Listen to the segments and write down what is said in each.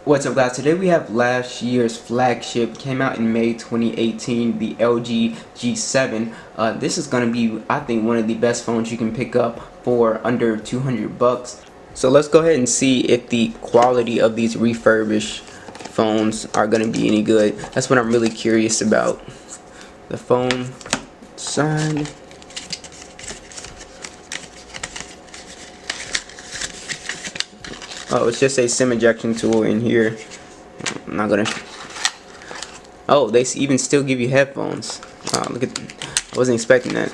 What's up, guys? Today we have last year's flagship. Came out in May 2018, the LG G7. This is going to be, I think, one of the best phones you can pick up for under 200 bucks. So let's go ahead and see if the quality of these refurbished phones are going to be any good. That's what I'm really curious about. The phone side. Oh, it's just a SIM ejection tool in here. I'm not gonna. Oh, they even still give you headphones. Look at. I wasn't expecting that.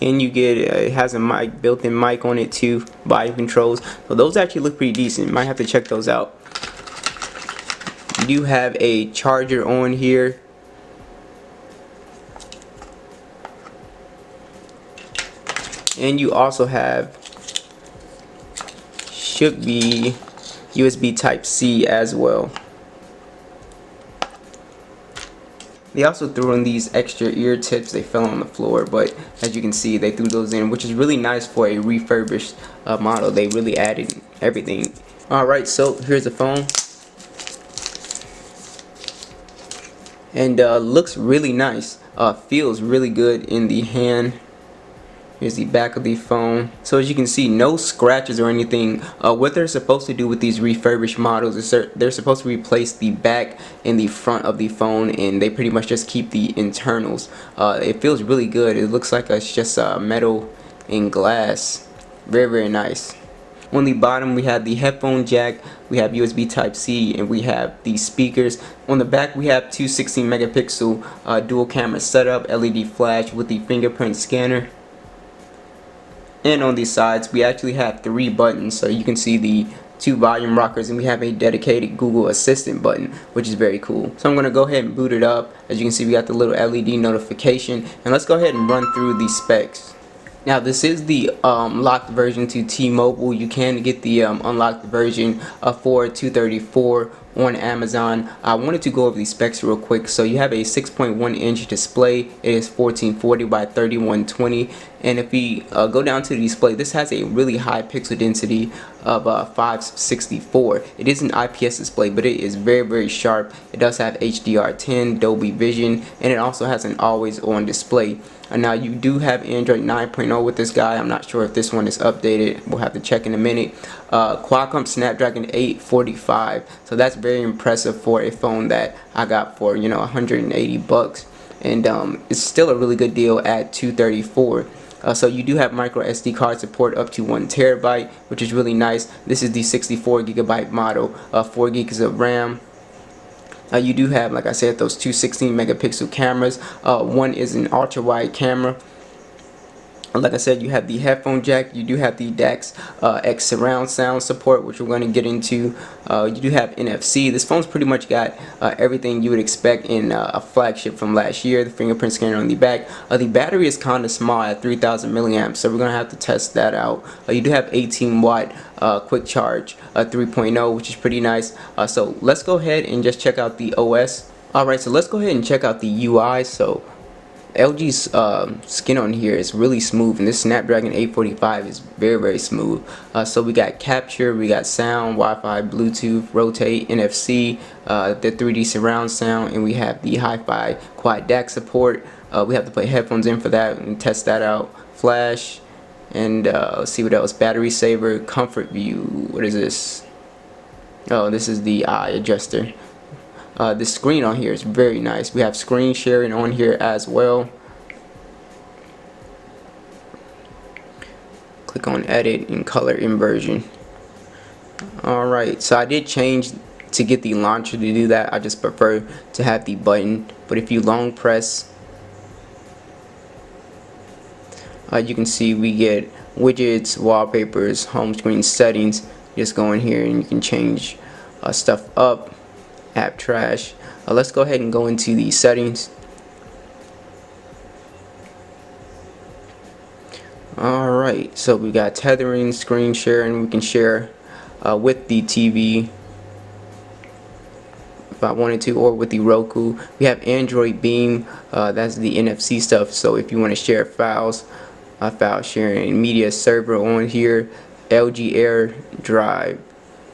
And you get it has a mic, built-in mic on it too, body controls. So those actually look pretty decent. Might have to check those out. You do have a charger on here. And you also have, should be, USB Type-C as well. They also threw in these extra ear tips. They fell on the floor, but as you can see, they threw those in, which is really nice for a refurbished model. They really added everything. Alright, so here's the phone. And looks really nice. Feels really good in the hand. Here's the back of the phone. So as you can see, no scratches or anything. What they're supposed to do with these refurbished models is they're supposed to replace the back and the front of the phone, and they pretty much just keep the internals. It feels really good. It looks like it's just metal and glass. Very, very nice. On the bottom we have the headphone jack, we have USB Type-C, and we have the speakers. On the back we have two 16 megapixel dual camera setup, LED flash with the fingerprint scanner. And on these sides we actually have 3 buttons, so you can see the 2 volume rockers, and we have a dedicated Google Assistant button, which is very cool. So I'm going to go ahead and boot it up. As you can see, we got the little LED notification, and let's go ahead and run through the specs. Now this is the locked version to T-Mobile. You can get the unlocked version for $234 on Amazon. I wanted to go over these specs real quick. So you have a 6.1 inch display. It is 1440 by 3120, and if we go down to the display, this has a really high pixel density of 564. It is an IPS display, but it is very, very sharp. It does have HDR10, Dolby Vision, and it also has an always on display. Now you do have Android 9.0 with this guy. I'm not sure if this one is updated. We'll have to check in a minute. Qualcomm Snapdragon 845. So that's very impressive for a phone that I got for 180 bucks, and it's still a really good deal at $234. So you do have micro SD card support up to 1 terabyte, which is really nice. This is the 64 gigabyte model, 4 gigs of RAM. You do have, like I said, those two 16 megapixel cameras. One is an ultra wide camera. Like I said, you have the headphone jack. You do have the DAX X surround sound support, which we're going to get into. You do have NFC. This phone's pretty much got everything you would expect in a flagship from last year. The fingerprint scanner on the back. The battery is kind of small at 3,000 milliamps, so we're going to have to test that out. You do have 18 watt quick charge 3.0, which is pretty nice. So let's go ahead and just check out the OS. Alright, so let's go ahead and check out the UI. So LG's skin on here is really smooth, and this Snapdragon 845 is very, very smooth. So we got capture, we got sound, Wi-Fi, Bluetooth, rotate, NFC, the 3D surround sound, and we have the hi-fi quad DAC support. We have to put headphones in for that and test that out. Flash, and let's see what else. Battery saver, comfort view. What is this? Oh, this is the eye adjuster. The screen on here is very nice. We have screen sharing on here as well. Click on edit and color inversion. Alright, so I did change to get the launcher to do that. I just prefer to have the button, but if you long press, you can see we get widgets, wallpapers, home screen settings. Just go in here and you can change stuff up. App trash. Let's go ahead and go into the settings. Alright, so we got tethering, screen sharing. We can share with the TV if I wanted to, or with the Roku. We have Android Beam. That's the NFC stuff, so if you want to share files, file sharing, media server on here, LG Air Drive,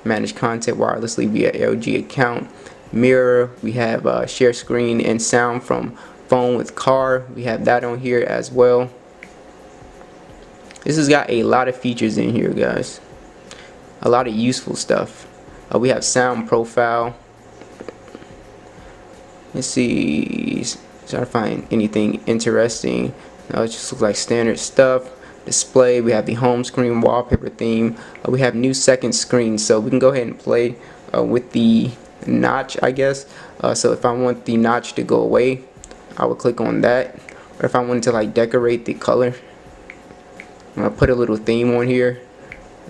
manage content wirelessly via LG account. Mirror, we have share screen and sound from phone with car. We have that on here as well. This has got a lot of features in here, guys. A lot of useful stuff. We have sound profile. Let's see. Try to find anything interesting. No, it just looks like standard stuff. Display. We have the home screen wallpaper theme. We have new second screen, so we can go ahead and play with the notch, I guess. So if I want the notch to go away, I would click on that. Or if I wanted to like decorate the color, I'm gonna put a little theme on here,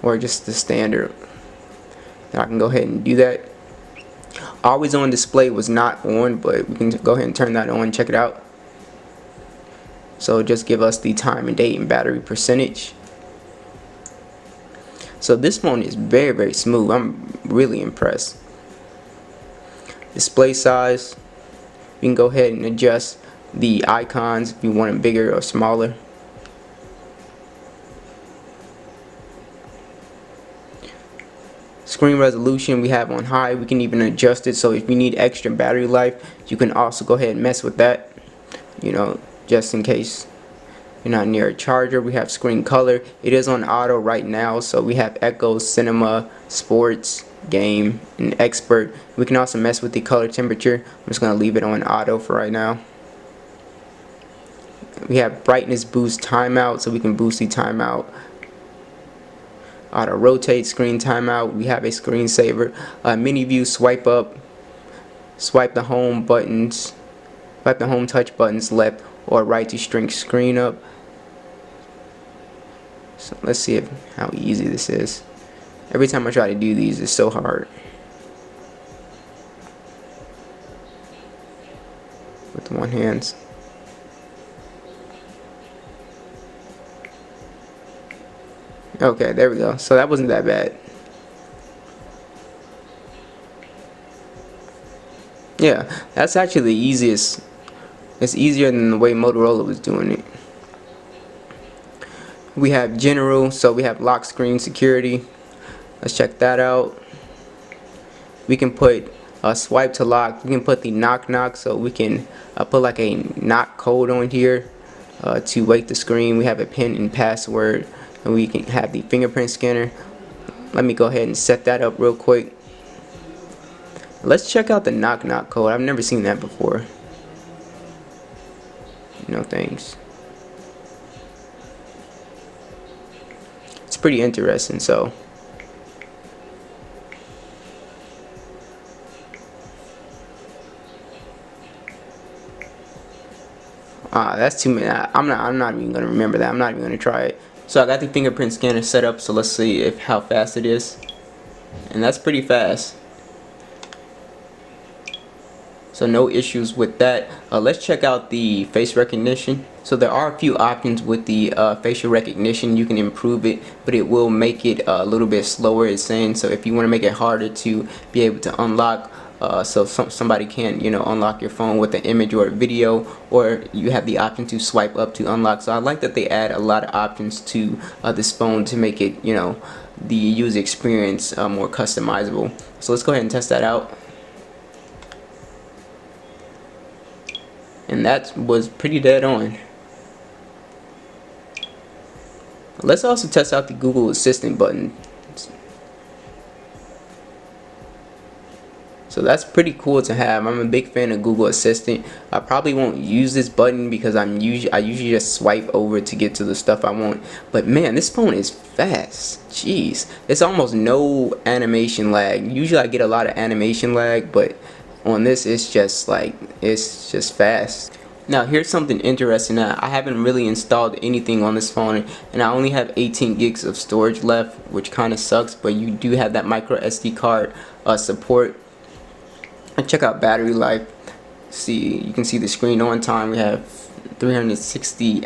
or just the standard. And I can go ahead and do that. Always on display was not on, but we can go ahead and turn that on. Check it out. So just give us the time and date and battery percentage. So this phone is very, very smooth. I'm really impressed. Display size. We can go ahead and adjust the icons if you want them bigger or smaller. Screen resolution we have on high. We can even adjust it, so if you need extra battery life, you can also go ahead and mess with that, you know, just in case you're not near a charger. We have screen color. It is on auto right now, so we have Echo, Cinema, Sports, Game, and Expert. We can also mess with the color temperature. I'm just gonna leave it on auto for right now. We have brightness boost timeout, so we can boost the timeout. Auto rotate, screen timeout. We have a screensaver. Mini view, swipe up, swipe the home buttons, swipe the home touch buttons left or right to shrink screen up. So let's see how easy this is. Every time I try to do these, it's so hard. With one hand. Okay, there we go. So that wasn't that bad. Yeah, that's actually the easiest. It's easier than the way Motorola was doing it. We have general, so we have lock screen security. Let's check that out. We can put swipe to lock. We can put the knock knock, so we can put like a knock code on here to wake the screen. We have a pin and password. And we can have the fingerprint scanner. Let me go ahead and set that up real quick. Let's check out the knock knock code. I've never seen that before. No thanks. It's pretty interesting. So that's too many. I'm not even gonna remember that. I'm not even gonna try it. So I got the fingerprint scanner set up, so let's see how fast it is. And that's pretty fast. So no issues with that. Let's check out the face recognition. So there are a few options with the facial recognition. You can improve it, but it will make it a little bit slower, it's saying. So if you want to make it harder to be able to unlock, so somebody can, you know, unlock your phone with an image or a video, or you have the option to swipe up to unlock. So I like that they add a lot of options to this phone to make it, you know, the user experience more customizable. So let's go ahead and test that out. And that was pretty dead on. Let's also test out the Google Assistant button. So that's pretty cool to have. I'm a big fan of Google Assistant. I probably won't use this button because I usually just swipe over to get to the stuff I want. But man, this phone is fast. Jeez, it's almost no animation lag. Usually I get a lot of animation lag, but on this it's just fast. Now here's something interesting. I haven't really installed anything on this phone, and I only have 18 gigs of storage left, which kind of sucks, but you do have that micro SD card support. And check out battery life. See, you can see the screen on time. We have 360.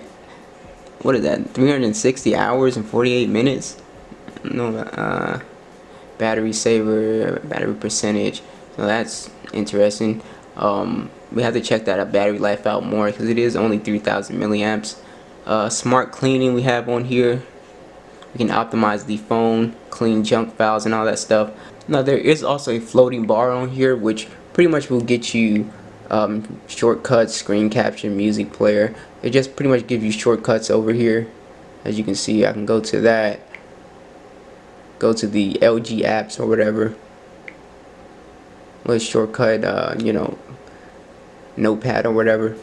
What is that? 360 hours and 48 minutes. No, battery saver, battery percentage. So that's interesting. We have to check that battery life out more because it is only 3,000 milliamps. Smart cleaning we have on here. We can optimize the phone, clean junk files and all that stuff. Now there is also a floating bar on here, which pretty much will get you shortcuts, screen capture, music player. It just pretty much gives you shortcuts over here. As you can see, I can go to that, go to the LG apps or whatever. Let's shortcut, you know, notepad or whatever.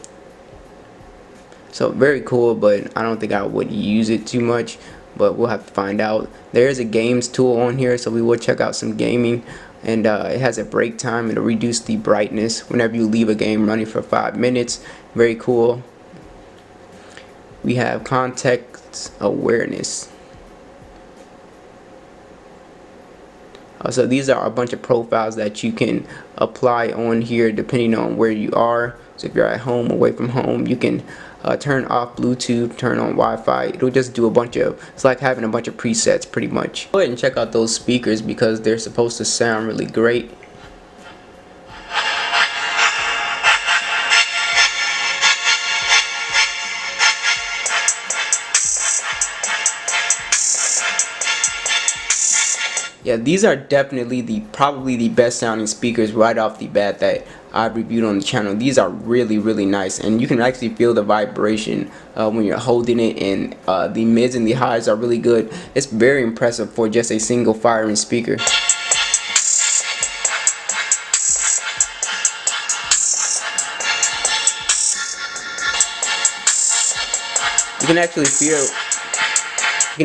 So very cool, but I don't think I would use it too much, but we'll have to find out. There is a games tool on here, so we will check out some gaming, and it has a break time. It'll reduce the brightness whenever you leave a game running for 5 minutes. Very cool. We have context awareness. So these are a bunch of profiles that you can apply on here depending on where you are. So if you're at home, away from home, you can turn off Bluetooth, turn on Wi-Fi. It'll just do a bunch of, it's like having a bunch of presets pretty much. Go ahead and check out those speakers because they're supposed to sound really great. Yeah, these are definitely probably the best sounding speakers right off the bat that I've reviewed on the channel. These are really nice, and you can actually feel the vibration when you're holding it, and the mids and the highs are really good. It's very impressive for just a single firing speaker. You can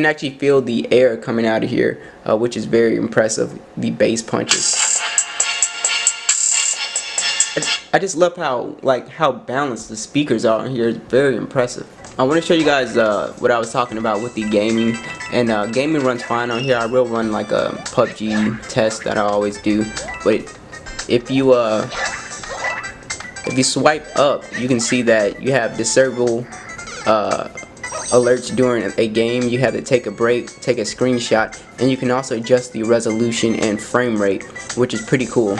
actually feel the air coming out of here, which is very impressive. The bass punches. I just love how balanced the speakers are in here. It's very impressive. I want to show you guys what I was talking about with the gaming, and gaming runs fine on here. I will run like a PUBG test that I always do, but if you swipe up, you can see that you have disable alerts during a game. You have to take a break, take a screenshot, and you can also adjust the resolution and frame rate, which is pretty cool.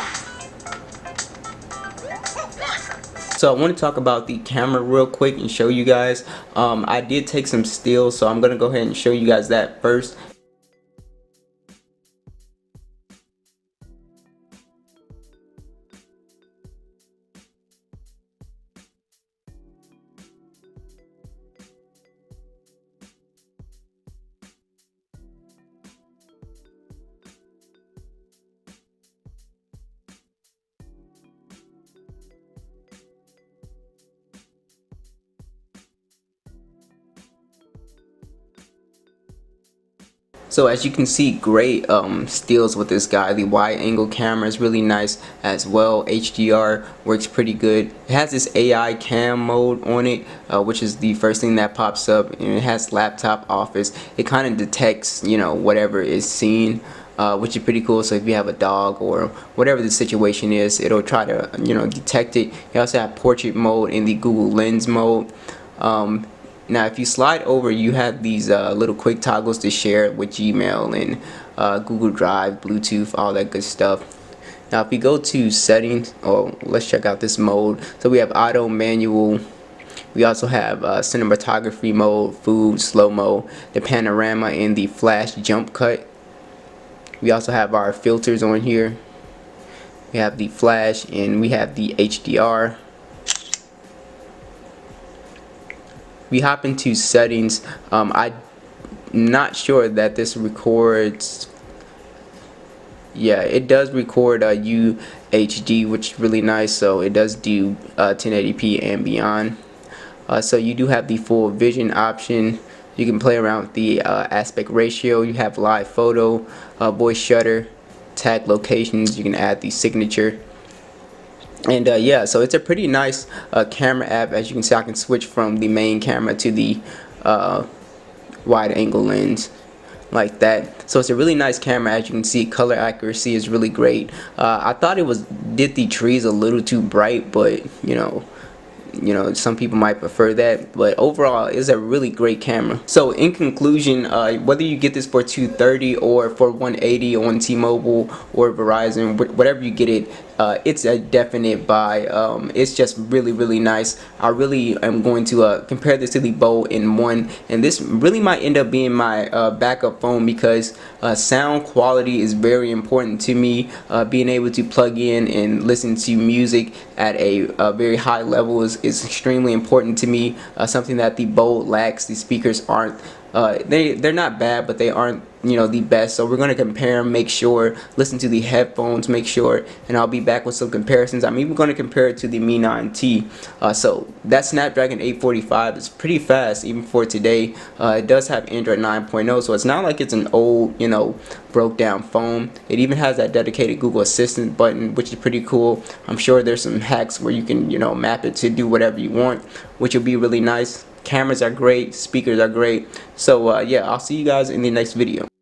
So I want to talk about the camera real quick and show you guys. I did take some stills, so I'm gonna go ahead and show you guys that first. So as you can see, great stills with this guy. The wide angle camera is really nice as well. HDR works pretty good. It has this AI cam mode on it, which is the first thing that pops up, and it has laptop office. It kind of detects, you know, whatever is seen, which is pretty cool. So if you have a dog or whatever the situation is, it'll try to, you know, detect it. You also have portrait mode in the Google Lens mode. Now if you slide over, you have these little quick toggles to share with Gmail and Google Drive, Bluetooth, all that good stuff. Now if we go to settings, let's check out this mode. So we have auto, manual. We also have cinematography mode, food, slow-mo, the panorama, and the flash jump cut. We also have our filters on here. We have the flash and we have the HDR. We hop into settings. I'm not sure that this records. Yeah, it does record UHD, which is really nice. So it does do 1080p and beyond. So you do have the full vision option. You can play around with the aspect ratio. You have live photo, voice shutter, tag locations. You can add the signature. And yeah, so it's a pretty nice camera app. As you can see, I can switch from the main camera to the wide angle lens like that. So it's a really nice camera. As you can see, color accuracy is really great. I thought it did the trees a little too bright, but you know, some people might prefer that, but overall it's a really great camera. So in conclusion, whether you get this for $230 or for $180 on T-Mobile or Verizon, whatever you get it, it's a definite buy. It's just really nice. I really am going to compare this to the Bold N1, and this really might end up being my backup phone because sound quality is very important to me. Being able to plug in and listen to music at a very high level is extremely important to me. Something that the Bold lacks. The speakers aren't. They're not bad, but they aren't, you know, the best. So we're going to compare them, make sure, listen to the headphones, make sure, and I'll be back with some comparisons. I'm even going to compare it to the Mi 9T. So that Snapdragon 845 is pretty fast even for today. It does have Android 9.0, so it's not like it's an old, you know, broke down phone. It even has that dedicated Google Assistant button, which is pretty cool. I'm sure there's some hacks where you can, you know, map it to do whatever you want, which will be really nice. Cameras are great, speakers are great. So yeah, I'll see you guys in the next video.